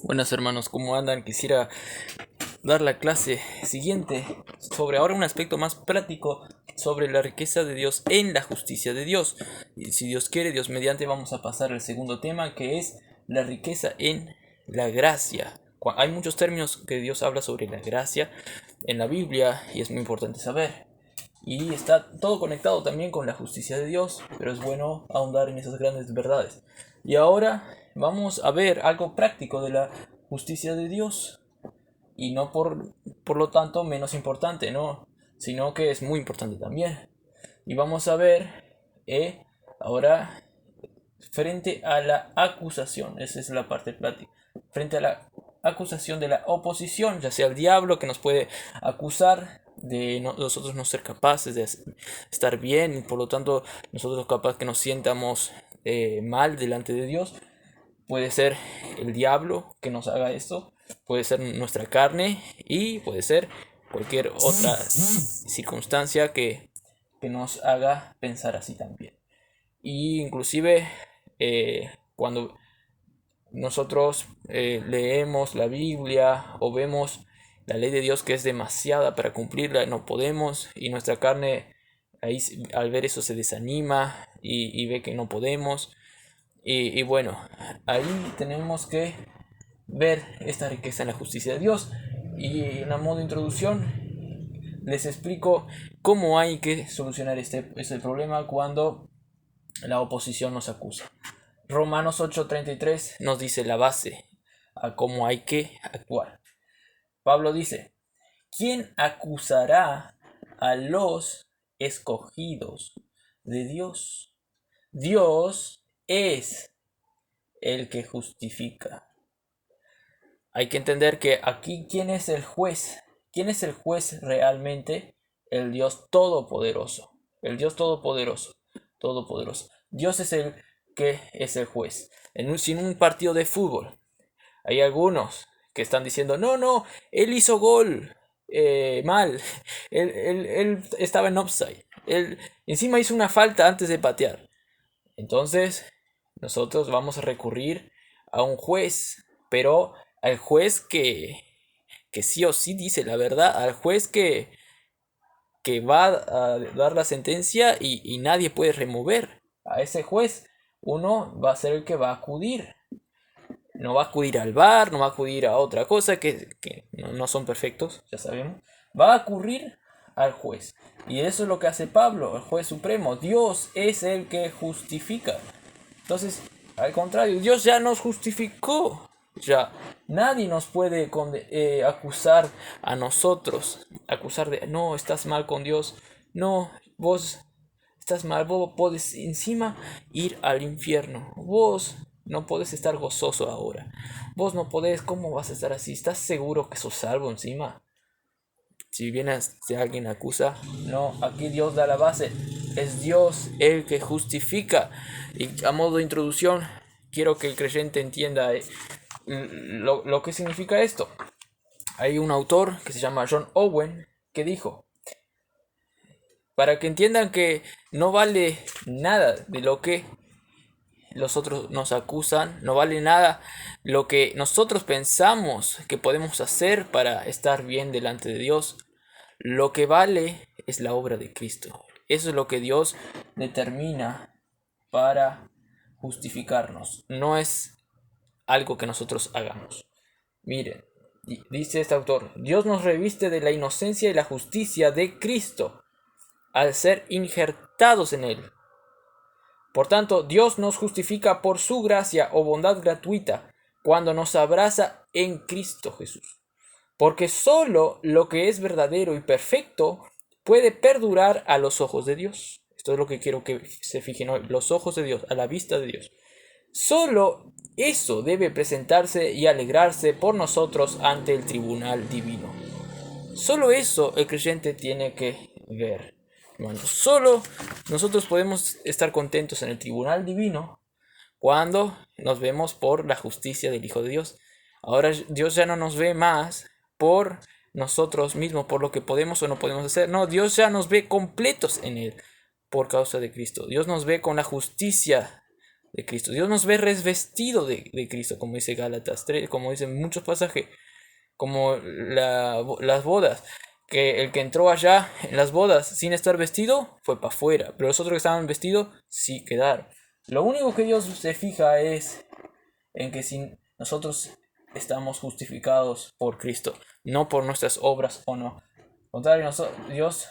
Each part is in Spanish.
Buenas hermanos, ¿cómo andan? Quisiera dar la clase siguiente sobre ahora un aspecto más práctico sobre la riqueza de Dios en la justicia de Dios. Y si Dios quiere, Dios mediante, vamos a pasar al segundo tema, que es la riqueza en la gracia. Hay muchos términos que Dios habla sobre la gracia en la Biblia y es muy importante saber. Y está todo conectado también con la justicia de Dios, pero es bueno ahondar en esas grandes verdades. Y ahora vamos a ver algo práctico de la justicia de Dios. Y no por lo tanto menos importante, ¿no? Sino que es muy importante también. Y vamos a ver ahora frente a la acusación, esa es la parte práctica, frente a la acusación de la oposición, ya sea el diablo que nos puede acusar de nosotros no ser capaces de estar bien y por lo tanto nosotros capaz que nos sientamos mal delante de Dios. Puede ser el diablo que nos haga esto, puede ser nuestra carne y puede ser cualquier otra circunstancia que nos haga pensar así también. Y inclusive cuando nosotros leemos la Biblia o vemos la ley de Dios que es demasiada para cumplirla, no podemos, y nuestra carne ahí al ver eso se desanima y ve que no podemos. Y bueno, ahí tenemos que ver esta riqueza en la justicia de Dios. Y en a modo de introducción les explico cómo hay que solucionar este problema cuando la oposición nos acusa. Romanos 8:33 nos dice la base a cómo hay que actuar. Pablo dice: ¿quién acusará a los escogidos de Dios? Dios es el que justifica. Hay que entender que aquí, ¿quién es el juez? ¿Quién es el juez realmente? El Dios Todopoderoso. El Dios Todopoderoso. Todopoderoso. Dios es el que es el juez. Sin un partido de fútbol, hay algunos que están diciendo: no, él hizo gol mal. Él estaba en offside. Él encima hizo una falta antes de patear. Entonces, nosotros vamos a recurrir a un juez, pero al juez que sí o sí dice la verdad, al juez que va a dar la sentencia y nadie puede remover. A ese juez uno va a ser el que va a acudir. No va a acudir al VAR, no va a acudir a otra cosa que no son perfectos, ya sabemos. Va a acudir al juez. Y eso es lo que hace Pablo, el juez supremo. Dios es el que justifica. Entonces, al contrario, Dios ya nos justificó. Ya nadie nos puede acusar a nosotros. Acusar de: no, estás mal con Dios. No, vos estás mal. Vos podés encima ir al infierno. Vos no podés estar gozoso ahora. Vos no podés. ¿Cómo vas a estar así? ¿Estás seguro que sos salvo encima? Si alguien acusa, no, aquí Dios da la base. Es Dios el que justifica. Y a modo de introducción, quiero que el creyente entienda lo que significa esto. Hay un autor que se llama John Owen que dijo: para que entiendan que no vale nada de lo que los otros nos acusan, no vale nada lo que nosotros pensamos que podemos hacer para estar bien delante de Dios. Lo que vale es la obra de Cristo. Eso es lo que Dios determina para justificarnos. No es algo que nosotros hagamos. Miren, dice este autor: Dios nos reviste de la inocencia y la justicia de Cristo al ser injertados en él. Por tanto, Dios nos justifica por su gracia o bondad gratuita cuando nos abraza en Cristo Jesús. Porque solo lo que es verdadero y perfecto puede perdurar a los ojos de Dios. Esto es lo que quiero que se fijen hoy: los ojos de Dios, a la vista de Dios. Solo eso debe presentarse y alegrarse por nosotros ante el tribunal divino. Solo eso el creyente tiene que ver. Bueno, solo nosotros podemos estar contentos en el tribunal divino cuando nos vemos por la justicia del Hijo de Dios. Ahora Dios ya no nos ve más por nosotros mismos, por lo que podemos o no podemos hacer. No, Dios ya nos ve completos en Él por causa de Cristo. Dios nos ve con la justicia de Cristo. Dios nos ve revestido de Cristo, como dice Gálatas 3, como dicen muchos pasajes, como las bodas, que el que entró allá en las bodas sin estar vestido fue para afuera, pero los otros que estaban vestidos sí quedaron. Lo único que Dios se fija es en que si nosotros estamos justificados por Cristo, no por nuestras obras o no. Al contrario, Dios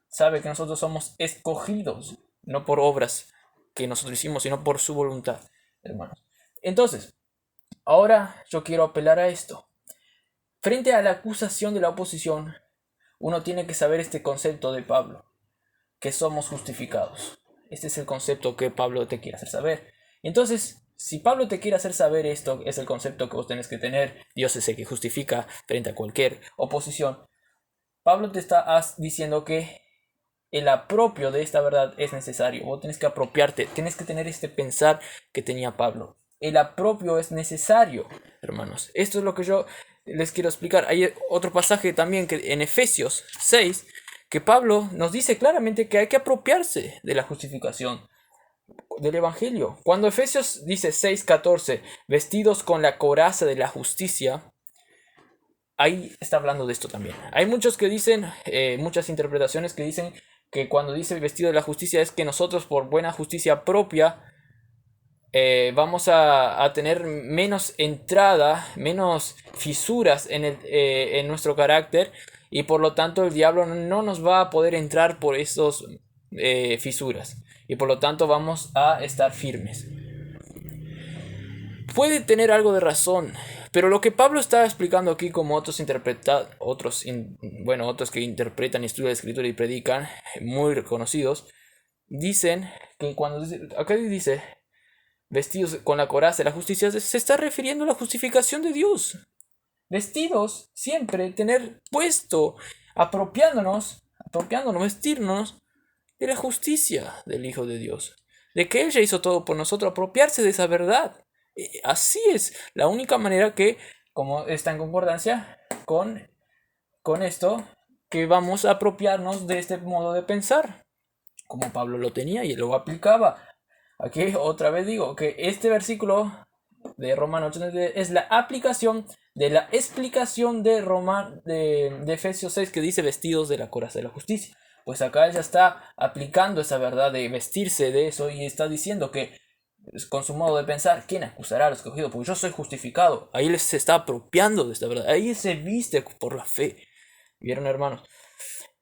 sabe que nosotros somos escogidos, no por obras que nosotros hicimos, sino por su voluntad, hermanos. Entonces, ahora yo quiero apelar a esto. Frente a la acusación de la oposición, uno tiene que saber este concepto de Pablo, que somos justificados. Este es el concepto que Pablo te quiere hacer saber. Entonces, si Pablo te quiere hacer saber esto, es el concepto que vos tenés que tener. Dios es el que justifica frente a cualquier oposición. Pablo te está diciendo que el apropio de esta verdad es necesario. Vos tenés que apropiarte, tienes que tener este pensar que tenía Pablo. El apropio es necesario, hermanos. Esto es lo que yo les quiero explicar. Hay otro pasaje también que en Efesios 6, que Pablo nos dice claramente que hay que apropiarse de la justificación del Evangelio. Cuando Efesios dice 6:14, vestidos con la coraza de la justicia, ahí está hablando de esto también. Hay muchos que dicen, muchas interpretaciones que dicen que cuando dice vestido de la justicia es que nosotros por buena justicia propia vamos a tener menos entrada, menos fisuras en nuestro carácter, y por lo tanto el diablo no nos va a poder entrar por esas fisuras, y por lo tanto vamos a estar firmes. Puede tener algo de razón, pero lo que Pablo está explicando aquí, como otros que interpretan y estudian la escritura y predican, muy reconocidos, dicen que acá dice vestidos con la coraza de la justicia, se está refiriendo a la justificación de Dios. Vestidos, siempre tener puesto, apropiándonos, vestirnos de la justicia del Hijo de Dios, de que Él ya hizo todo por nosotros, apropiarse de esa verdad. Así es la única manera que, como está en concordancia con esto, que vamos a apropiarnos de este modo de pensar, como Pablo lo tenía y lo aplicaba. Aquí otra vez digo que este versículo de Romanos 8 es la aplicación de la explicación de Efesios 6, que dice vestidos de la coraza de la justicia. Pues acá ella está aplicando esa verdad de vestirse de eso y está diciendo que con su modo de pensar, ¿quién acusará al escogido? Porque yo soy justificado. Ahí les se está apropiando de esta verdad. Ahí se viste por la fe. ¿Vieron, hermanos?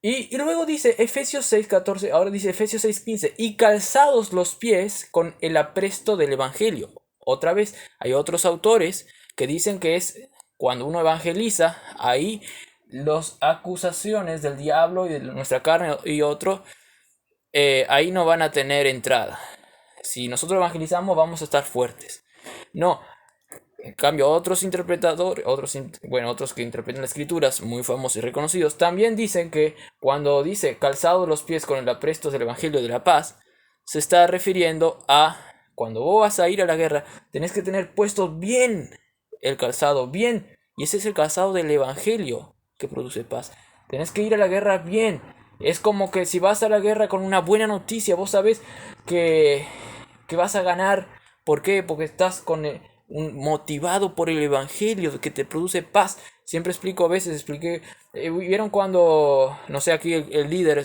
Y luego dice Efesios 6:14, ahora dice Efesios 6:15, y calzados los pies con el apresto del evangelio. Otra vez, hay otros autores que dicen que es cuando uno evangeliza, ahí las acusaciones del diablo y de nuestra carne y otro, ahí no van a tener entrada. Si nosotros evangelizamos, vamos a estar fuertes. No. En cambio, otros que interpretan las escrituras, muy famosos y reconocidos, también dicen que cuando dice calzados los pies con el apresto del evangelio de la paz, se está refiriendo a cuando vos vas a ir a la guerra, tenés que tener puesto bien el calzado, bien, y ese es el calzado del evangelio que produce paz. Tenés que ir a la guerra bien. Es como que si vas a la guerra con una buena noticia, vos sabés que vas a ganar. ¿Por qué? Porque estás motivado por el evangelio que te produce paz. Siempre expliqué, vieron cuando, no sé, aquí el líder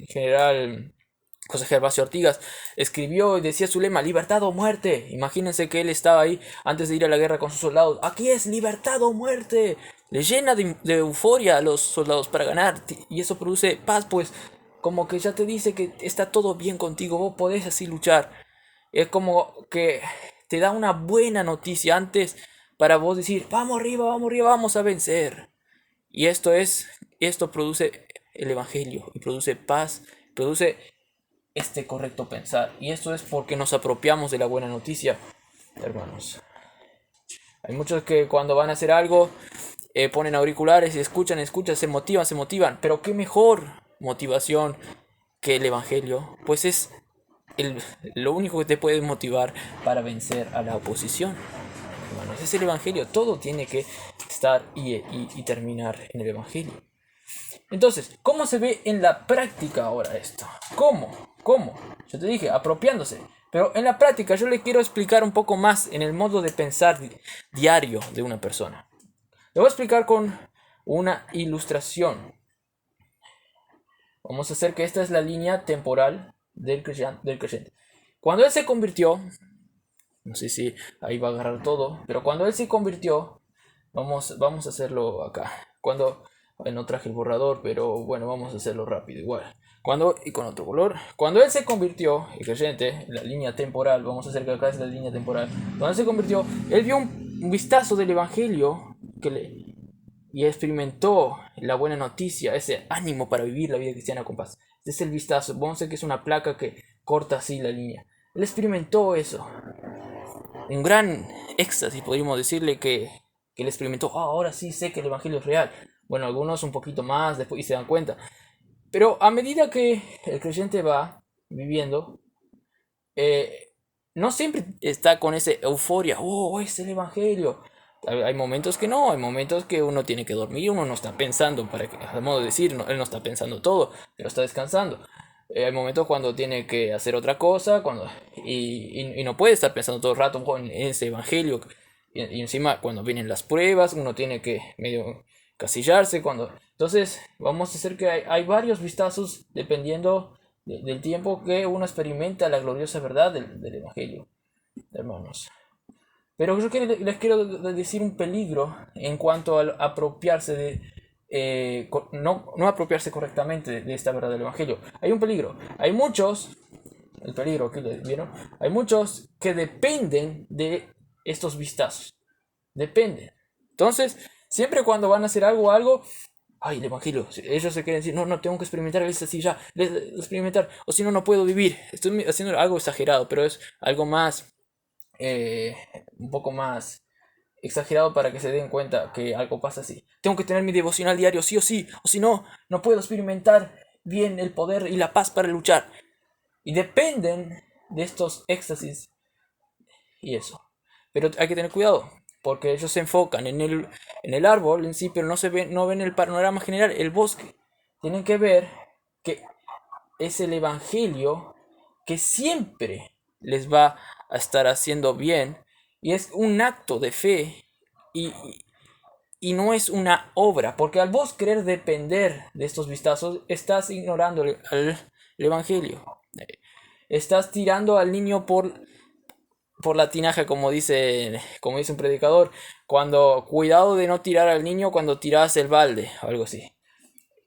general José Gervasio Ortigas escribió y decía su lema, libertad o muerte. Imagínense que él estaba ahí antes de ir a la guerra con sus soldados, aquí es libertad o muerte. Le llena de euforia a los soldados para ganar, y eso produce paz, pues como que ya te dice que está todo bien contigo, vos podés así luchar. Es como que te da una buena noticia antes para vos decir, vamos arriba, vamos a vencer. Y esto produce el evangelio, y produce paz, produce este correcto pensar. Y esto es porque nos apropiamos de la buena noticia, hermanos. Hay muchos que cuando van a hacer algo, ponen auriculares y escuchan, se motivan. Pero qué mejor motivación que el evangelio, pues es lo único que te puede motivar para vencer a la oposición. Bueno, ese es el evangelio. Todo tiene que estar y terminar en el evangelio. Entonces, ¿cómo se ve en la práctica ahora esto? ¿Cómo? Yo te dije, apropiándose. Pero en la práctica yo le quiero explicar un poco más en el modo de pensar diario de una persona. Le voy a explicar con una ilustración. Vamos a hacer que esta es la línea temporal del creyente. Cuando él se convirtió, no sé si ahí va a agarrar todo, pero cuando él se convirtió, vamos a hacerlo acá. No traje el borrador, pero bueno, vamos a hacerlo rápido igual. Y con otro color. Cuando él se convirtió, el creyente, la línea temporal, vamos a hacer que acá es la línea temporal. Cuando él se convirtió, él vio un vistazo del evangelio y experimentó la buena noticia, ese ánimo para vivir la vida cristiana con paz. Este es el vistazo. Vamos a hacer que es una placa que corta así la línea. Él experimentó eso. Un gran éxtasis, podríamos decirle que él experimentó. Ahora sí sé que el evangelio es real. Bueno, algunos un poquito más después y se dan cuenta. Pero a medida que el creyente va viviendo, no siempre está con esa euforia. Es el evangelio. Hay momentos que no, hay momentos que uno tiene que dormir, uno no está pensando, a modo de decir, él no está pensando todo, pero está descansando. Hay momentos cuando tiene que hacer otra cosa y no puede estar pensando todo el rato en ese evangelio. Y encima cuando vienen las pruebas, uno tiene que medio casillarse. Entonces vamos a hacer que hay varios vistazos dependiendo del tiempo que uno experimenta la gloriosa verdad del evangelio, hermanos. Pero yo les quiero decir un peligro en cuanto a apropiarse no apropiarse correctamente de esta verdad del evangelio. Hay un peligro. El peligro que vieron, hay muchos que dependen de estos vistazos. Dependen. Entonces, siempre cuando van a hacer algo, el evangelio, ellos se quieren decir, no, tengo que experimentar esto así ya, experimentar, o si no, no puedo vivir. Estoy haciendo algo exagerado, pero es algo más, un poco más exagerado para que se den cuenta que algo pasa así. Tengo que tener mi devocional diario sí o sí, o si no, no puedo experimentar bien el poder y la paz para luchar. Y dependen de estos éxtasis y eso. Pero hay que tener cuidado, porque ellos se enfocan en el árbol en sí, pero no ven el panorama general, el bosque. Tienen que ver que es el evangelio que siempre les va a estar haciendo bien y es un acto de fe y, y no es una obra, porque al vos querer depender de estos vistazos estás ignorando el evangelio. Estás tirando al niño por la tinaja, como dice un predicador, cuidado de no tirar al niño cuando tiras el balde, o algo así.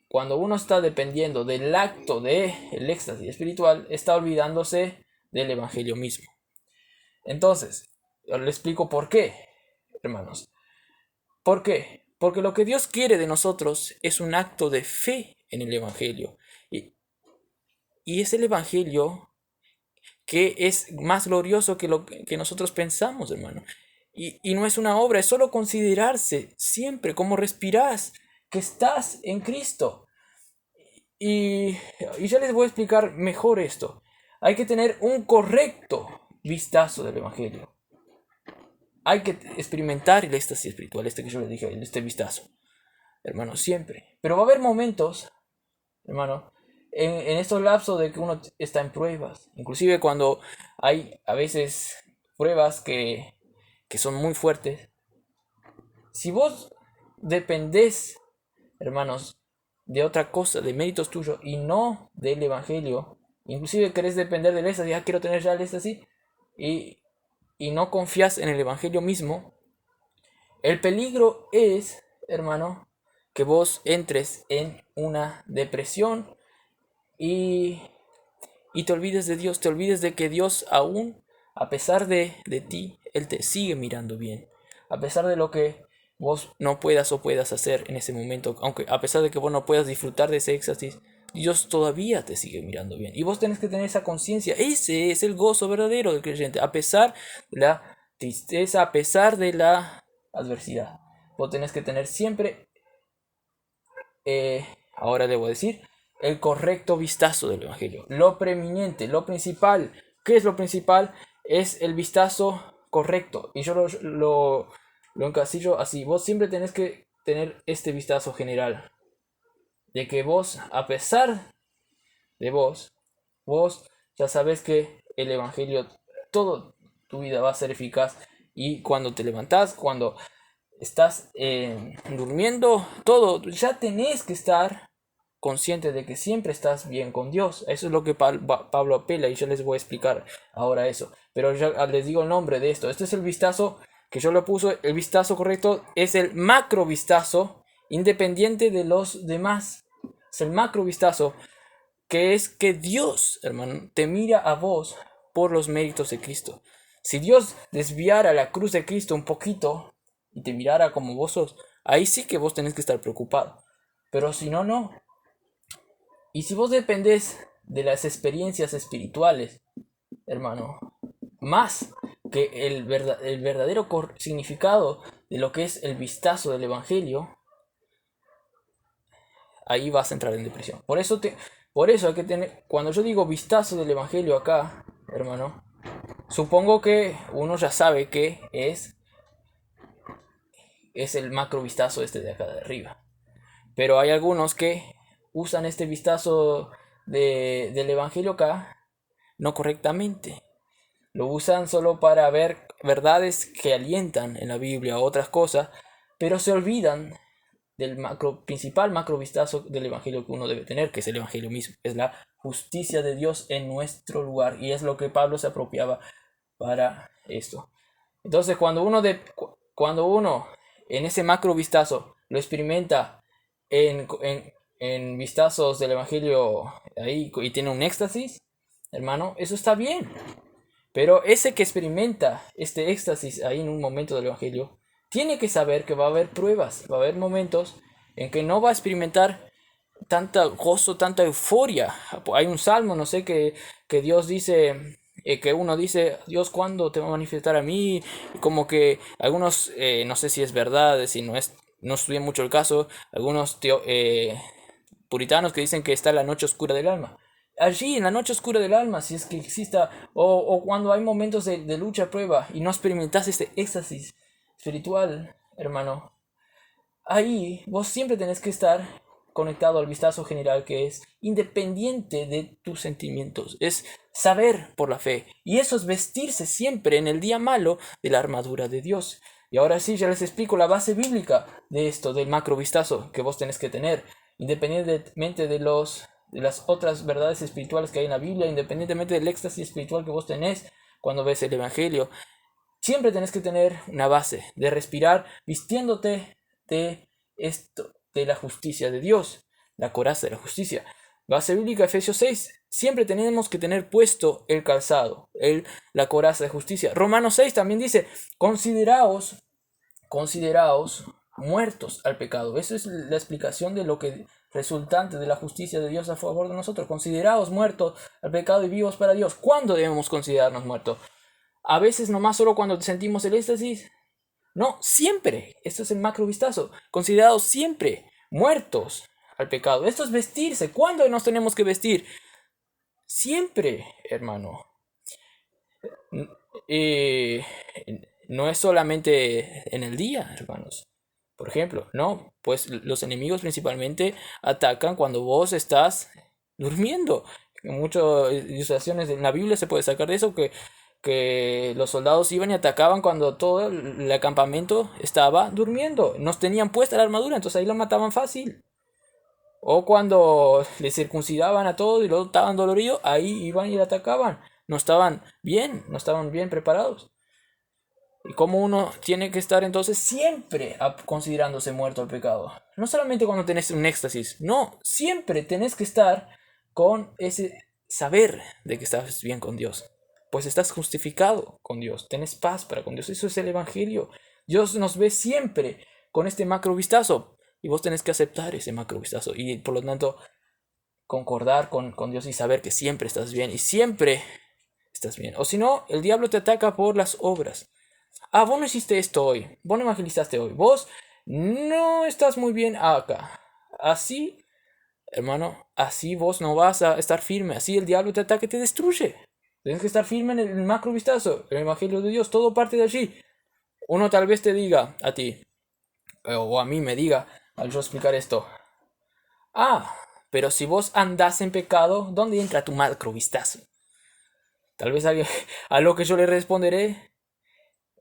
Cuando uno está dependiendo del acto del éxtasis espiritual, está olvidándose del evangelio mismo. Entonces, le explico por qué, hermanos. ¿Por qué? Porque lo que Dios quiere de nosotros es un acto de fe en el evangelio. Y es el evangelio que es más glorioso que lo que nosotros pensamos, hermano. Y no es una obra, es solo considerarse siempre como respirás, que estás en Cristo. Y ya les voy a explicar mejor esto. Hay que tener un correcto vistazo del evangelio. Hay que experimentar el éxtasis espiritual, que yo les dije, este vistazo, hermano, siempre. Pero va a haber momentos, hermano, en estos lapsos de que uno está en pruebas. Inclusive cuando hay a veces pruebas que son muy fuertes. Si vos dependés, hermanos, de otra cosa, de méritos tuyos y no del evangelio, inclusive querés depender del éxtasis, quiero tener ya el éxtasis, y no confías en el evangelio mismo, el peligro es, hermano, que vos entres en una depresión y te olvides de Dios, te olvides de que Dios aún, a pesar de ti, Él te sigue mirando bien. A pesar de lo que vos no puedas o puedas hacer en ese momento, aunque a pesar de que vos no puedas disfrutar de ese éxtasis, Dios todavía te sigue mirando bien. Y vos tenés que tener esa conciencia. Ese es el gozo verdadero del creyente, a pesar de la tristeza, a pesar de la adversidad. Vos tenés que tener siempre, ahora debo decir, el correcto vistazo del evangelio. Lo preeminente, lo principal. ¿Qué es lo principal? Es el vistazo correcto. Y yo lo encasillo así. Vos siempre tenés que tener este vistazo general. De que vos, a pesar de vos ya sabes que el Evangelio, todo tu vida va a ser eficaz. Y cuando te levantas, cuando estás durmiendo, todo, ya tenés que estar consciente de que siempre estás bien con Dios. Eso es lo que Pablo apela, y yo les voy a explicar ahora eso. Pero ya les digo el nombre de esto. Este es el vistazo que yo le puso. El vistazo correcto es el macro vistazo, independiente de los demás. Es el macro vistazo, que es que Dios, hermano, te mira a vos por los méritos de Cristo. Si Dios desviara la cruz de Cristo un poquito y te mirara como vos sos, ahí sí que vos tenés que estar preocupado. Pero si no, no. Y si vos dependés de las experiencias espirituales, hermano, más que el verdadero significado de lo que es el vistazo del Evangelio, ahí vas a entrar en depresión. Por eso hay que tener, cuando yo digo vistazo del Evangelio acá, hermano, supongo que uno ya sabe que es el macro vistazo este de acá de arriba. Pero hay algunos que usan este vistazo del Evangelio acá no correctamente. Lo usan solo para ver verdades que alientan en la Biblia o otras cosas, pero se olvidan del principal macro vistazo del Evangelio que uno debe tener, que es el Evangelio mismo. Es la justicia de Dios en nuestro lugar, y es lo que Pablo se apropiaba para esto. Entonces, cuando uno en ese macro vistazo lo experimenta en vistazos del Evangelio ahí y tiene un éxtasis, hermano, eso está bien. Pero ese que experimenta este éxtasis ahí en un momento del Evangelio, tiene que saber que va a haber pruebas, va a haber momentos en que no va a experimentar tanta gozo, tanta euforia. Hay un salmo, no sé, que Dios dice, que uno dice, Dios, ¿cuándo te va a manifestar a mí? Y como que algunos, no sé si es verdad, si no estudié mucho el caso, algunos puritanos que dicen que está la noche oscura del alma. Allí, en la noche oscura del alma, si es que exista, o cuando hay momentos de lucha, prueba, y no experimentas este éxtasis espiritual, hermano, ahí vos siempre tenés que estar conectado al vistazo general, que es independiente de tus sentimientos, es saber por la fe, y eso es vestirse siempre en el día malo de la armadura de Dios. Y ahora sí, ya les explico la base bíblica de esto, del macro vistazo que vos tenés que tener, independientemente de las otras verdades espirituales que hay en la Biblia, independientemente del éxtasis espiritual que vos tenés cuando ves el Evangelio. Siempre tenés que tener una base de respirar vistiéndote de esto, de la justicia de Dios, la coraza de la justicia. Base bíblica, Efesios 6. Siempre tenemos que tener puesto el calzado, la coraza de justicia. Romanos 6 también dice, consideraos muertos al pecado. Esa es la explicación de lo que resultante de la justicia de Dios a favor de nosotros. Consideraos muertos al pecado y vivos para Dios. ¿Cuándo debemos considerarnos muertos? A veces nomás solo cuando sentimos el éxtasis. No, siempre. Esto es el macro vistazo. Considerados siempre muertos al pecado. Esto es vestirse. ¿Cuándo nos tenemos que vestir? Siempre, hermano. No es solamente en el día, hermanos. Por ejemplo, no, pues los enemigos principalmente atacan cuando vos estás durmiendo. En muchas ilustraciones en la Biblia se puede sacar de eso, que los soldados iban y atacaban cuando todo el campamento estaba durmiendo. No tenían puesta la armadura, entonces ahí lo mataban fácil. O cuando le circuncidaban a todos y luego estaban doloridos, ahí iban y le atacaban. No estaban bien preparados. Y como uno tiene que estar entonces siempre considerándose muerto al pecado. No solamente cuando tenés un éxtasis, no, siempre tenés que estar con ese saber de que estás bien con Dios. Pues estás justificado con Dios, tenés paz para con Dios. Eso es el Evangelio. Dios nos ve siempre con este macro vistazo. Y vos tenés que aceptar ese macro vistazo. Y por lo tanto, concordar con Dios y saber que siempre estás bien. Y siempre estás bien. O si no, el diablo te ataca por las obras. Ah, vos no hiciste esto hoy. Vos no evangelizaste hoy. Vos no estás muy bien acá. Así, hermano, así vos no vas a estar firme. Así el diablo te ataca y te destruye. Tienes que estar firme en el macro vistazo. El Evangelio de Dios. Todo parte de allí. Uno tal vez te diga a ti, o a mí me diga, al yo explicar esto. Ah, pero si vos andás en pecado, ¿dónde entra tu macro vistazo? Tal vez alguien, a lo que yo le responderé,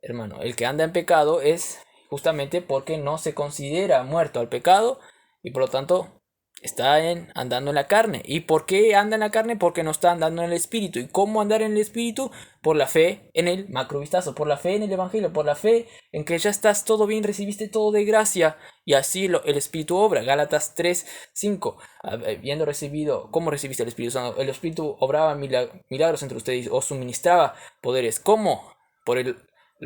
hermano, el que anda en pecado es justamente porque no se considera muerto al pecado y por lo tanto andando en la carne. ¿Y por qué anda en la carne? Porque no está andando en el espíritu. ¿Y cómo andar en el espíritu? Por la fe en el macrovistazo, por la fe en el evangelio, por la fe en que ya estás todo bien, recibiste todo de gracia y así el espíritu obra. Gálatas 3:5. Habiendo recibido, ¿cómo recibiste el Espíritu Santo? El espíritu obraba milagros entre ustedes o suministraba poderes. ¿Cómo? Por el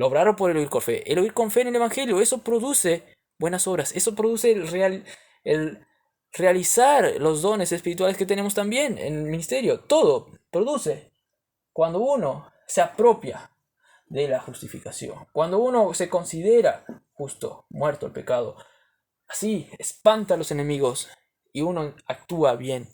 obrar o por el oír con fe. El oír con fe en el evangelio, eso produce buenas obras, eso produce el realizar los dones espirituales que tenemos también en el ministerio. Todo produce cuando uno se apropia de la justificación, cuando uno se considera justo, muerto el pecado. Así espanta a los enemigos y uno actúa bien.